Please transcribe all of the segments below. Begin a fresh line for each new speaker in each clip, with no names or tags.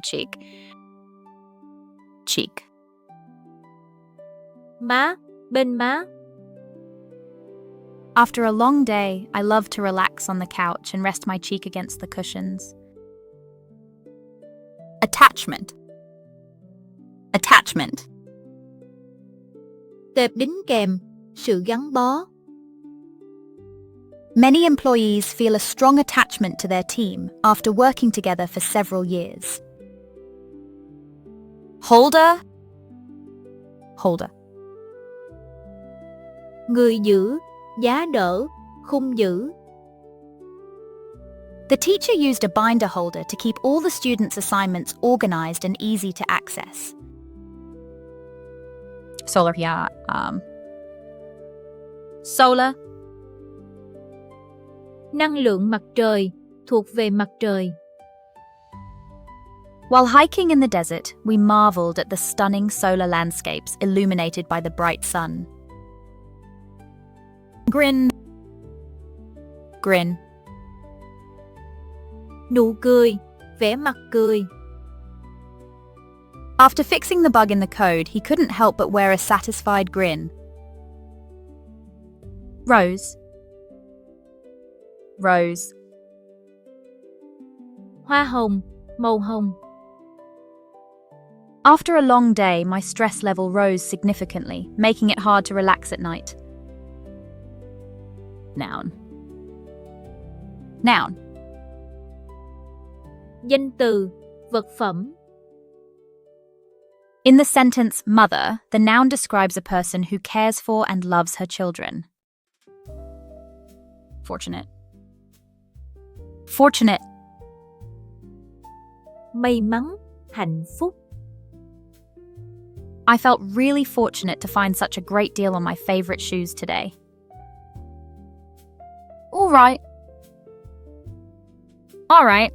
cheek. Cheek.
Má, bên má.
After a long day, I love to relax on the couch and rest my cheek against the cushions. Attachment. Attachment.
Tệp đính kèm, sự gắn bó.
Many employees feel a strong attachment to their team after working together for several years. Holder. Holder.
Người giữ, giá đỡ, khung giữ.
The teacher used a binder holder to keep all the students' assignments organized and easy to access. Solar here. Solar.
Năng lượng mặt trời, thuộc về mặt trời.
While hiking in the desert, we marveled at the stunning solar landscapes illuminated by the bright sun. Grin. Grin.
Nụ cười, vẻ mặt cười.
After fixing the bug in the code, he couldn't help but wear a satisfied grin. Rose. Rose.
Hoa hồng, màu hồng.
After a long day, my stress level rose significantly, making it hard to relax at night. Noun. Noun.
Danh từ, vật phẩm.
In the sentence mother, the noun describes a person who cares for and loves her children. Fortunate. Fortunate.
May mắn, hạnh phúc.
I felt really fortunate to find such a great deal on my favorite shoes today. All right. All right.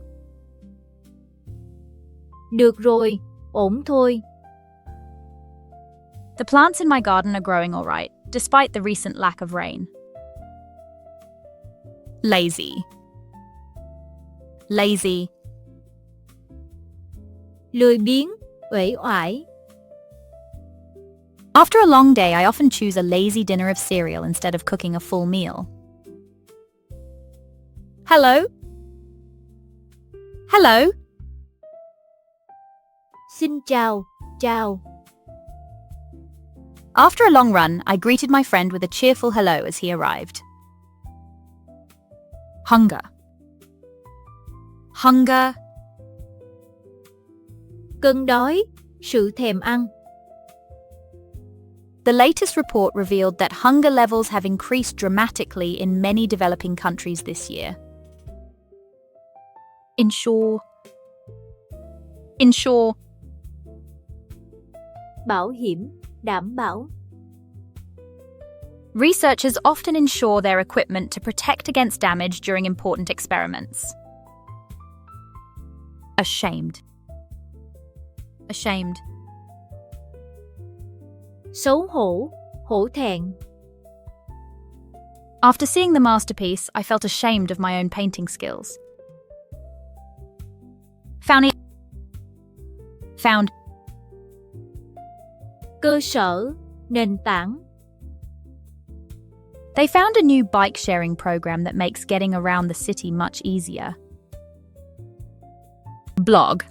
Được rồi, ổn thôi.
The plants in my garden are growing all right, despite the recent lack of rain. Lazy. Lazy.
Lười biếng, uể oải.
After a long day, I often choose a lazy dinner of cereal instead of cooking a full meal. Hello. Hello.
Xin chào, chào.
After a long run, I greeted my friend with a cheerful hello as he arrived. Hunger. Hunger.
Cơn đói, sự thèm ăn.
The latest report revealed that hunger levels have increased dramatically in many developing countries this year. Ensure. Ensure.
Bảo hiểm, đảm bảo.
Researchers often insure their equipment to protect against damage during important experiments. Ashamed. Ashamed.
Xấu hổ, hổ thẹn.
After seeing the masterpiece, I felt ashamed of my own painting skills. Found.
Cơ sở, nền tảng.
They found a new bike sharing program that makes getting around the city much easier. Blog.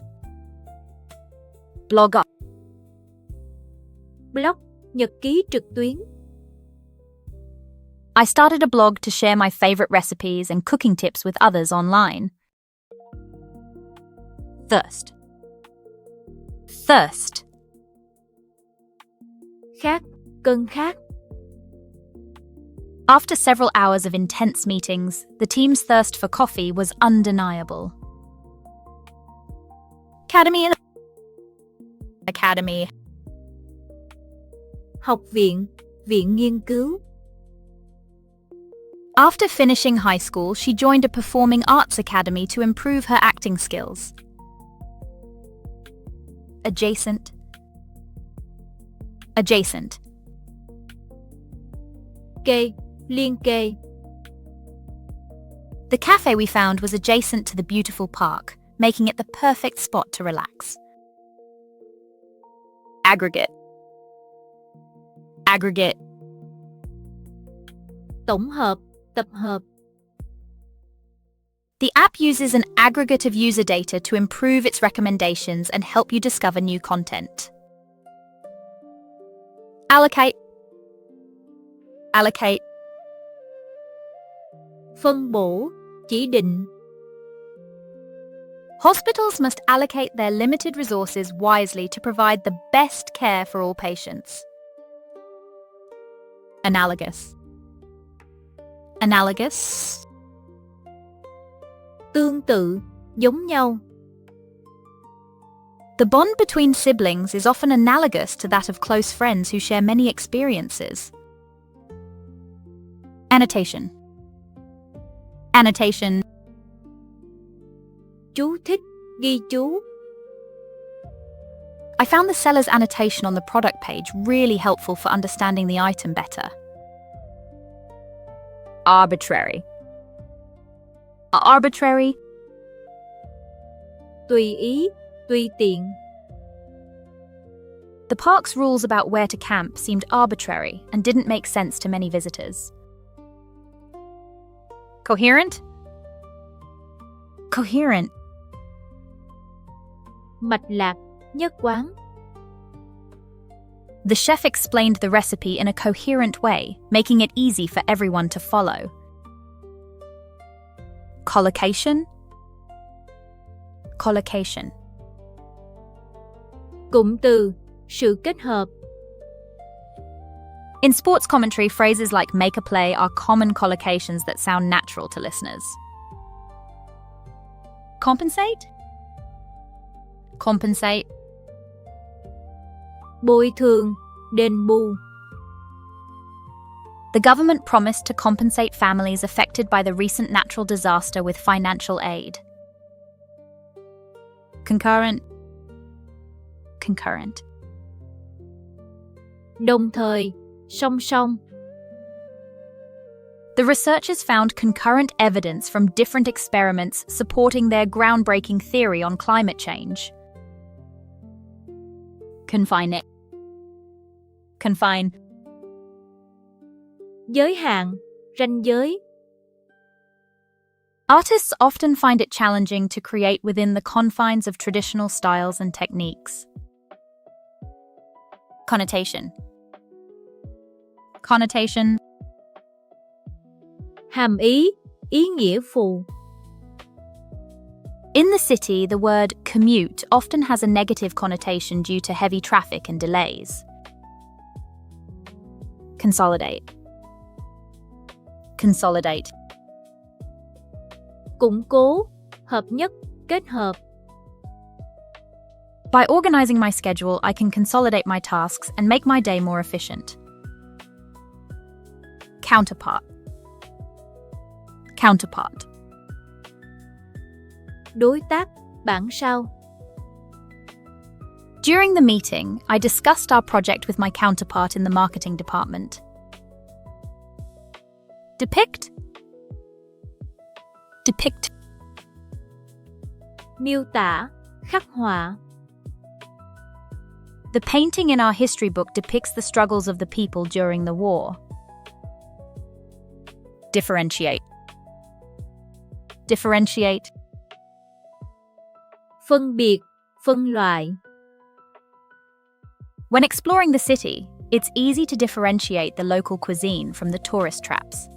Blogger.
Blog, nhật ký trực tuyến.
I started a blog to share my favorite recipes and cooking tips with others online. Thirst. Thirst.
Khát, cơn khát.
After several hours of intense meetings, the team's thirst for coffee was undeniable. Academy.
Học viện, viện nghiên cứu.
After finishing high school, she joined a performing arts academy to improve her acting skills. Adjacent. Adjacent.
Kề, liên kề.
The cafe we found was adjacent to the beautiful park, making it the perfect spot to relax. Aggregate. Aggregate.
Tổng hợp, tập hợp.
The app uses an aggregate of user data to improve its recommendations and help you discover new content. Allocate. Allocate.
Phân bổ, chỉ định.
Hospitals must allocate their limited resources wisely to provide the best care for all patients. Analogous. Analogous.
Tương tự, giống nhau.
The bond between siblings is often analogous to that of close friends who share many experiences. Annotation. Annotation.
Chú thích, ghi chú.
I found the seller's annotation on the product page really helpful for understanding the item better. Arbitrary. Arbitrary.
Tùy ý, tùy tiện.
The park's rules about where to camp seemed arbitrary and didn't make sense to many visitors. Coherent? Coherent.
Mạch lạc, nhất quán.
The chef explained the recipe in a coherent way, making it easy for everyone to follow. Collocation. Collocation.
Cụm từ, sự kết hợp.
In sports commentary, phrases like make a play are common collocations that sound natural to listeners. Compensate? Compensate.
Bồi thường, đền bù.
The government promised to compensate families affected by the recent natural disaster with financial aid. Concurrent. Concurrent.
Đồng thời, song song.
The researchers found concurrent evidence from different experiments supporting their groundbreaking theory on climate change. Confine it. Confine.
Giới hạn, ranh giới.
Artists often find it challenging to create within the confines of traditional styles and techniques. Connotation. Connotation.
Hàm ý, ý nghĩa phụ.
In the city, the word commute often has a negative connotation due to heavy traffic and delays. Consolidate. Consolidate.
Củng cố, hợp nhất, kết hợp.
By organizing my schedule, I can consolidate my tasks and make my day more efficient. Counterpart. Counterpart.
Đối tác, bản sao.
During the meeting, I discussed our project with my counterpart in the marketing department. Depict. Depict.
Miêu tả, khắc họa.
The painting in our history book depicts the struggles of the people during the war. Differentiate. Differentiate.
Phân biệt, phân loại.
When exploring the city, it's easy to differentiate the local cuisine from the tourist traps.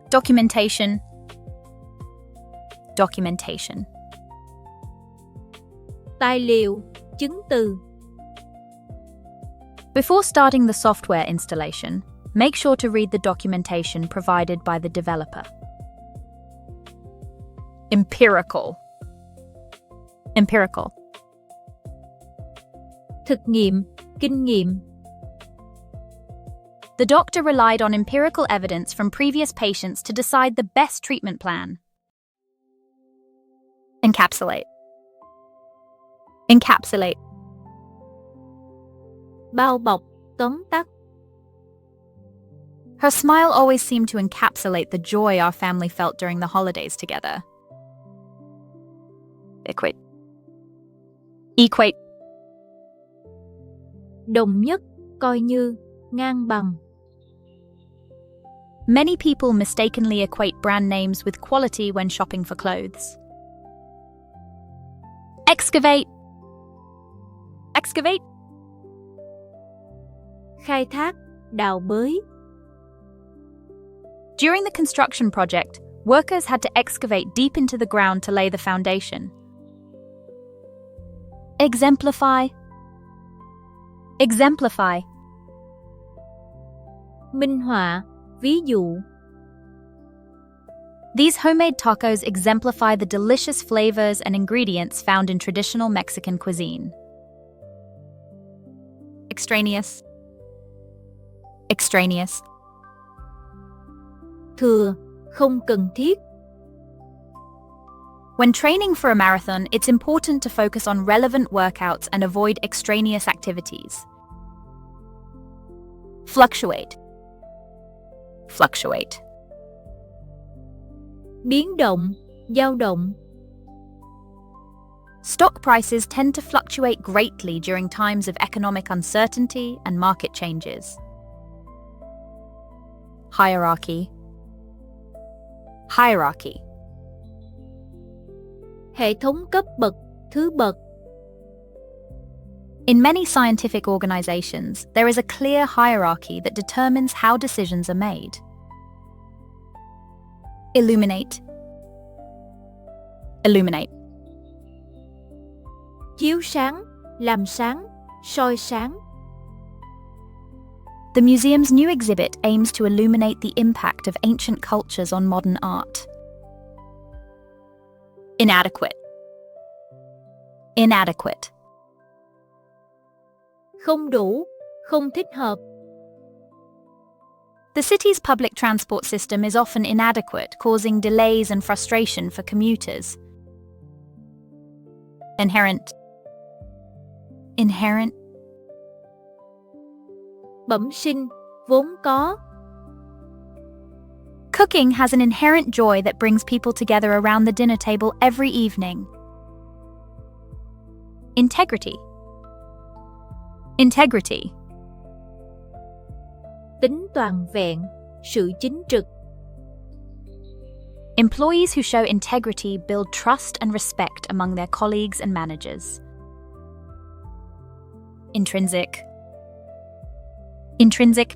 Documentation. Documentation.
Tài liệu, chứng từ.
Before starting the software installation, make sure to read the documentation provided by the developer. Empirical. Empirical.
Thực nghiệm, kinh nghiệm.
The doctor relied on empirical evidence from previous patients to decide the best treatment plan. Encapsulate. Encapsulate.
Bao bọc, tóm tắt.
Her smile always seemed to encapsulate the joy our family felt during the holidays together. Equate. Equate.
Đồng nhất, coi như, ngang bằng.
Many people mistakenly equate brand names with quality when shopping for clothes. Excavate. Excavate.
Khai thác, đào bới.
During the construction project, workers had to excavate deep into the ground to lay the foundation. Exemplify. Exemplify.
Minh họa, ví dụ.
These homemade tacos exemplify the delicious flavors and ingredients found in traditional Mexican cuisine. Extraneous. Extraneous.
Thừa, không cần thiết.
When training for a marathon, it's important to focus on relevant workouts and avoid extraneous activities. Fluctuate. Fluctuate.
Biến động, dao động.
Stock prices tend to fluctuate greatly during times of economic uncertainty and market changes. Hierarchy. Hierarchy.
Hệ thống cấp bậc, thứ bậc.
In many scientific organizations, there is a clear hierarchy that determines how decisions are made. Illuminate. Illuminate.
Chiếu sáng, làm sáng, soi sáng.
The museum's new exhibit aims to illuminate the impact of ancient cultures on modern art. Inadequate. Inadequate.
Không đủ, không thích hợp.
The city's public transport system is often inadequate, causing delays and frustration for commuters. Inherent. Inherent.
Bẩm sinh, vốn có.
Cooking has an inherent joy that brings people together around the dinner table every evening. Integrity. Integrity.
Tính toàn vẹn, sự chính trực.
Employees who show integrity build trust and respect among their colleagues and managers. Intrinsic. Intrinsic.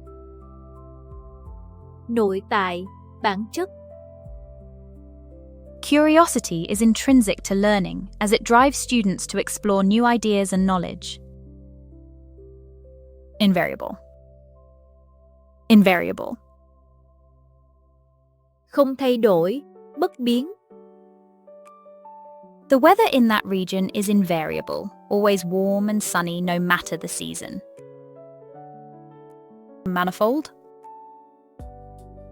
Nội tại, bản chất.
Curiosity is intrinsic to learning as it drives students to explore new ideas and knowledge. Invariable. Invariable.
Không thay đổi, bất biến.
The weather in that region is invariable, always warm and sunny no matter the season. Manifold.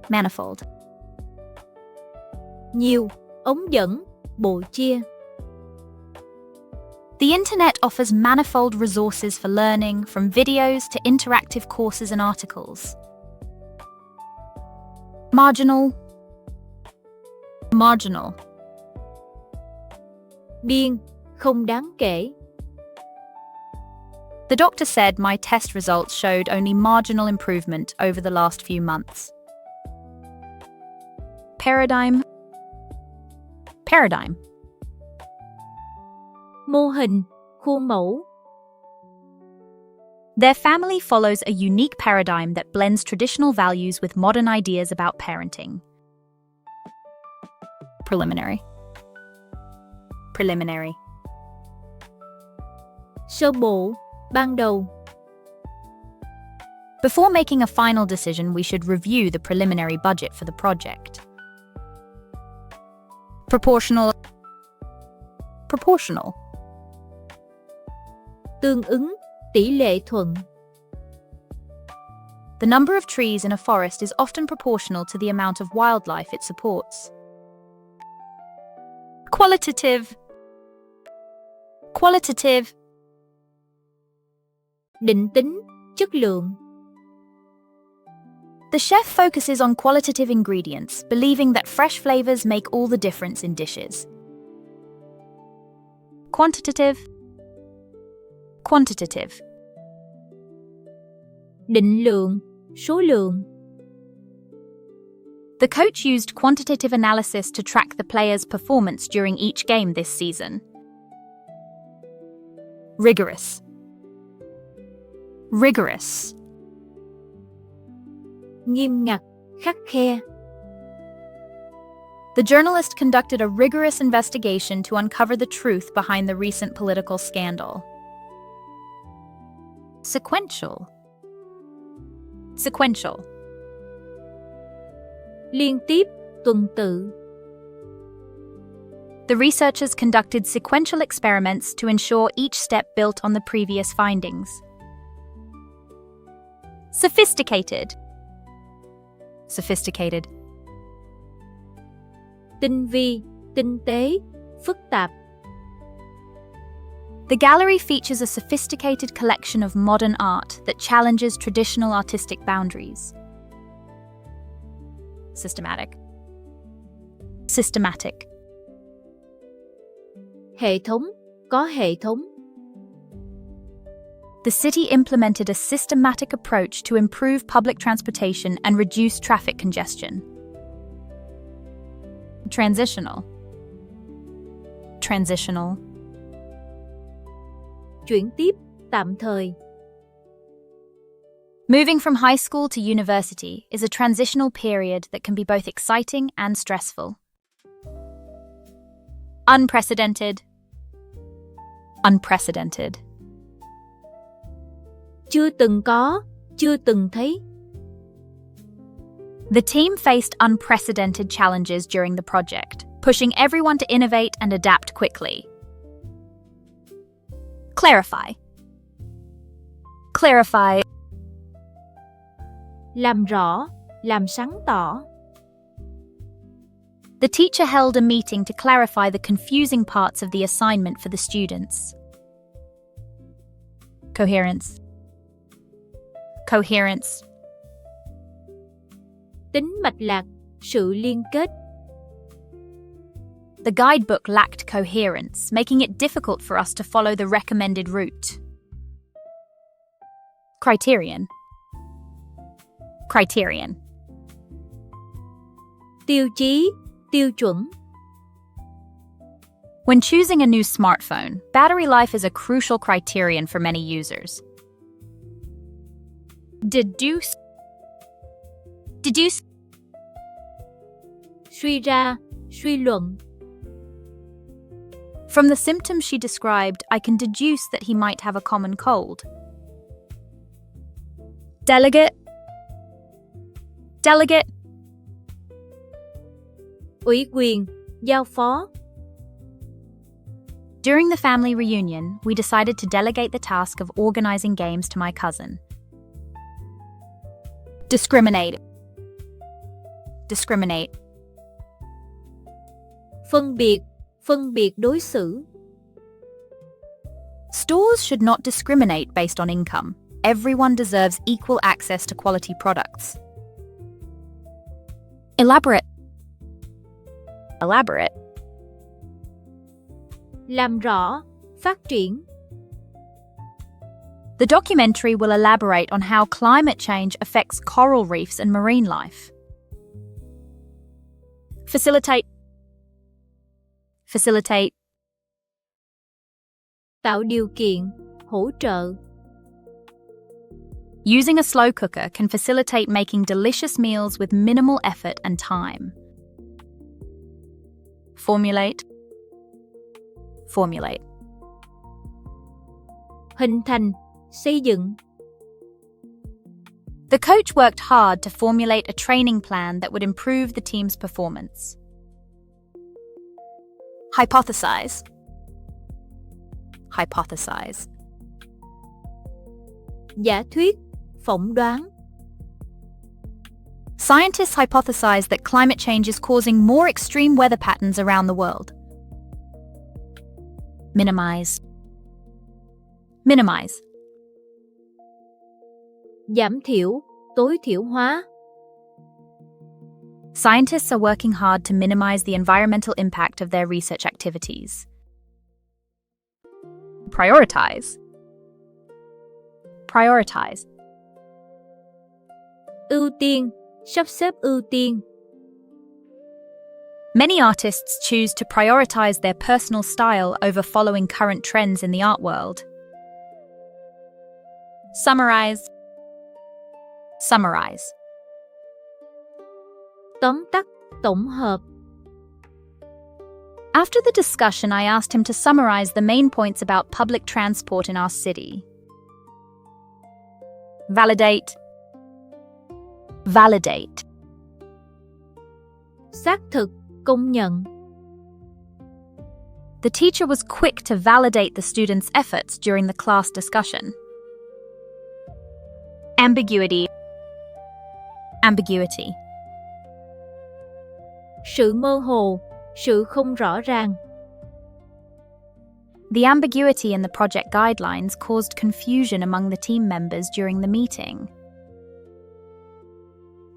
Manifold.
Nhiều, ống dẫn, bộ chia.
The internet offers manifold resources for learning, from videos to interactive courses and articles. Marginal. Marginal.
Biên, không đáng kể.
The doctor said my test results showed only marginal improvement over the last few months. Paradigm. Paradigm.
Mô hình, khuôn mẫu.
Their family follows a unique paradigm that blends traditional values with modern ideas about parenting. Preliminary. Preliminary.
Sơ bộ, ban đầu.
Before making a final decision, we should review the preliminary budget for the project. Proportional. Proportional.
Tương ứng, tỷ lệ thuận.
The number of trees in a forest is often proportional to the amount of wildlife it supports. Qualitative. Qualitative.
Định tính, chất lượng.
The chef focuses on qualitative ingredients, believing that fresh flavors make all the difference in dishes. Quantitative. Quantitative.
Định lượng, số lượng.
The coach used quantitative analysis to track the players' performance during each game this season. Rigorous. Rigorous.
Nghiêm ngặt, khắt khe.
The journalist conducted a rigorous investigation to uncover the truth behind the recent political scandal. Sequential. Sequential.
Liên tiếp, tuần tự.
The researchers conducted sequential experiments to ensure each step built on the previous findings. Sophisticated. Sophisticated.
Tinh vi, tinh tế, phức tạp.
The gallery features a sophisticated collection of modern art that challenges traditional artistic boundaries. Systematic. Systematic.
Hệ thống, có hệ thống.
The city implemented a systematic approach to improve public transportation and reduce traffic congestion. Transitional. Transitional.
Chuyển tiếp, tạm thời.
Moving from high school to university is a transitional period that can be both exciting and stressful. Unprecedented. Unprecedented.
Chưa từng có, chưa từng thấy.
The team faced unprecedented challenges during the project, pushing everyone to innovate and adapt quickly. Clarify. Clarify.
Làm rõ, làm sáng tỏ.
The teacher held a meeting to clarify the confusing parts of the assignment for the students. Coherence. Coherence.
Tính mạch lạc, sự liên kết.
The guidebook lacked coherence, making it difficult for us to follow the recommended route. Criterion. Criterion.
Tiêu chí, tiêu chuẩn.
When choosing a new smartphone, battery life is a crucial criterion for many users. Deduce. Deduce.
Suy ra, suy luận.
From the symptoms she described, I can deduce that he might have a common cold. Delegate. Delegate.
Ủy quyền, giao phó.
During the family reunion, we decided to delegate the task of organizing games to my cousin. Discriminate. Discriminate.
Phân biệt đối xử.
Stores should not discriminate based on income. Everyone deserves equal access to quality products. Elaborate. Elaborate.
Làm rõ, phát triển.
The documentary will elaborate on how climate change affects coral reefs and marine life. Facilitate. Facilitate.
Tạo điều kiện, hỗ trợ.
Using a slow cooker can facilitate making delicious meals with minimal effort and time. Formulate. Formulate.
Hình thành, xây dựng.
The coach worked hard to formulate a training plan that would improve the team's performance. Hypothesize. Hypothesize.
Giả thuyết, phỏng đoán.
Scientists hypothesize that climate change is causing more extreme weather patterns around the world. Minimize. Minimize.
Giảm thiểu, tối thiểu hóa.
Scientists are working hard to minimize the environmental impact of their research activities. Prioritize. Prioritize.
Ưu tiên, sắp xếp ưu tiên.
Many artists choose to prioritize their personal style over following current trends in the art world. Summarize. Summarize.
Tóm tắt, tổng hợp.
After the discussion, I asked him to summarize the main points about public transport in our city. Validate. Validate.
Xác thực, công nhận.
The teacher was quick to validate the students' efforts during the class discussion. Ambiguity. Ambiguity.
Sự mơ hồ, sự không rõ ràng.
The ambiguity in the project guidelines caused confusion among the team members during the meeting.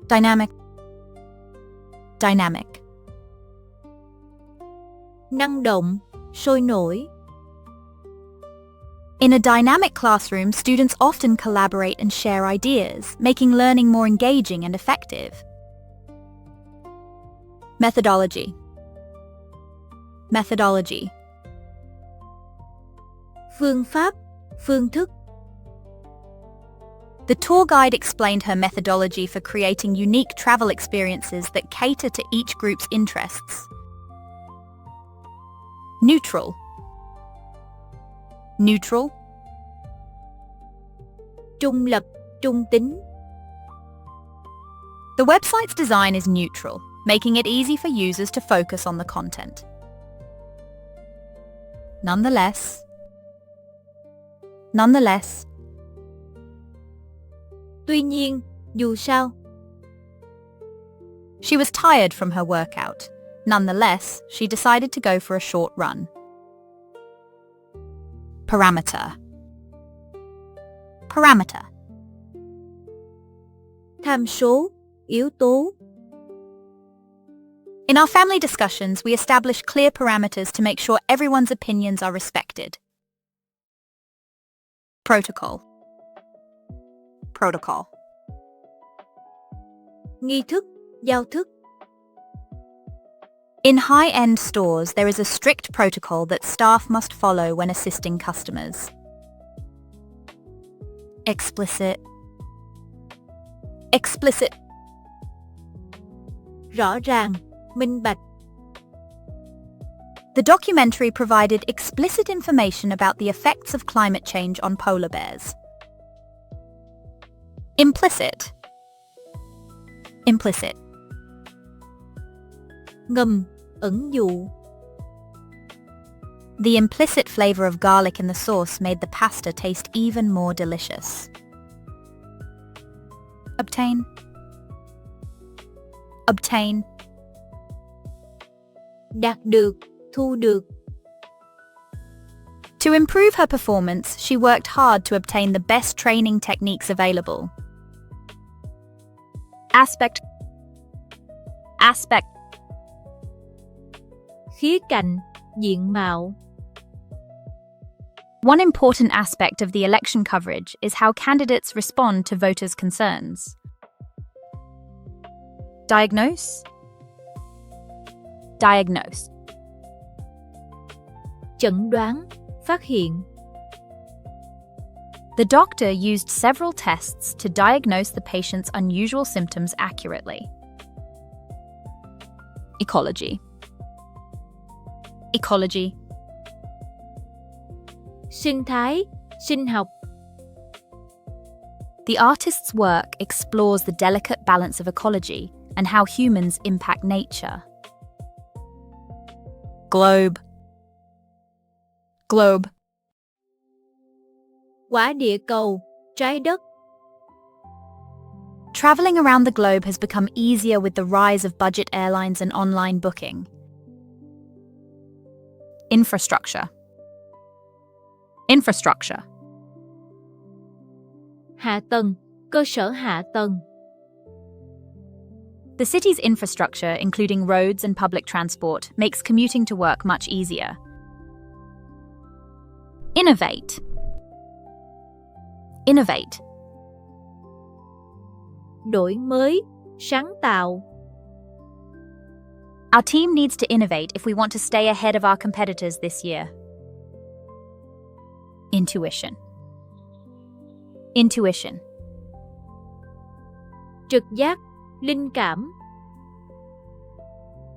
Dynamic. Dynamic.
Năng động, sôi nổi.
In a dynamic classroom, students often collaborate and share ideas, making learning more engaging and effective. Methodology. Methodology.
Phương pháp, phương thức.
The tour guide explained her methodology for creating unique travel experiences that cater to each group's interests. Neutral. Neutral.
Trung lập, trung tính.
The website's design is neutral, making it easy for users to focus on the content. Nonetheless. Nonetheless.
Tuy nhiên, dù sao.
She was tired from her workout. Nonetheless, she decided to go for a short run. Parameter. Parameter.
Tham số, yếu tố.
In our family discussions, we establish clear parameters to make sure everyone's opinions are respected. Protocol. Protocol.
Nghi thức, giao thức.
In high-end stores, there is a strict protocol that staff must follow when assisting customers. Explicit. Explicit.
Rõ ràng, minh bạch.
The documentary provided explicit information about the effects of climate change on polar bears. Implicit. Implicit.
Ngầm, ẩn dụ.
The implicit flavor of garlic in the sauce made the pasta taste even more delicious. Obtain. Obtain.
Đạt được, thu được.
To improve her performance, she worked hard to obtain the best training techniques available. Aspect. Aspect.
Khía cạnh, diện mạo.
One important aspect of the election coverage is how candidates respond to voters' concerns. Diagnose. Diagnose.
Chẩn đoán, phát hiện.
The doctor used several tests to diagnose the patient's unusual symptoms accurately. Ecology. Ecology.
Sinh thái, sinh học.
The artist's work explores the delicate balance of ecology and how humans impact nature. Globe. Globe.
Quả địa cầu, trái đất.
Traveling around the globe has become easier with the rise of budget airlines and online booking. Infrastructure. Infrastructure.
Hạ tầng, cơ sở hạ tầng.
The city's infrastructure, including roads and public transport, makes commuting to work much easier. Innovate. Innovate.
Đổi mới, sáng tạo.
Our team needs to innovate if we want to stay ahead of our competitors this year. Intuition. Intuition.
Trực giác, linh cảm.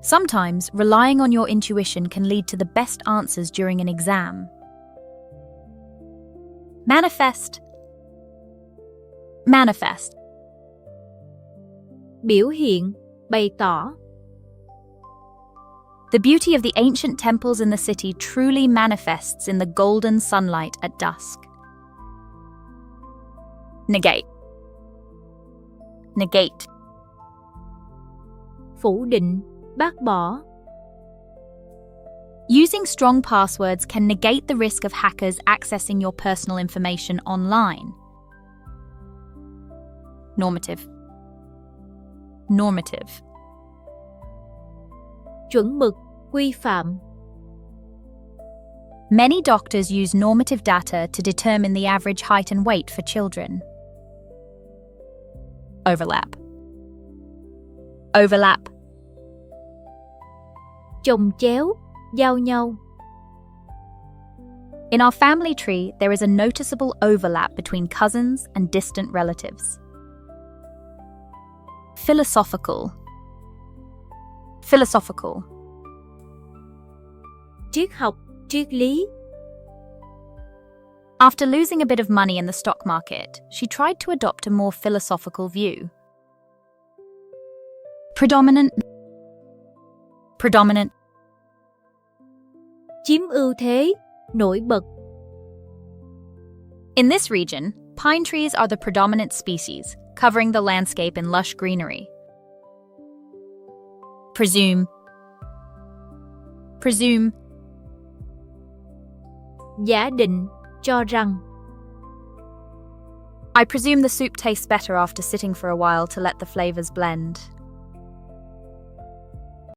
Sometimes, relying on your intuition can lead to the best answers during an exam. Manifest. Manifest.
Biểu hiện, bày tỏ.
The beauty of the ancient temples in the city truly manifests in the golden sunlight at dusk. Negate. Negate.
Phủ định, bác bỏ.
Using strong passwords can negate the risk of hackers accessing your personal information online. Normative. Normative.
Chuẩn mực, quy phạm.
Many doctors use normative data to determine the average height and weight for children. Overlap. Overlap.
Chồng chéo, giao nhau.
In our family tree, there is a noticeable overlap between cousins and distant relatives. Philosophical. Philosophical.
Triết học, triết lý.
After losing a bit of money in the stock market, she tried to adopt a more philosophical view. Predominant. Predominant.
Chiếm ưu thế, nổi bật.
In this region, pine trees are the predominant species, covering the landscape in lush greenery. Presume. Presume.
Giả định, cho rằng.
I presume the soup tastes better after sitting for a while to let the flavors blend.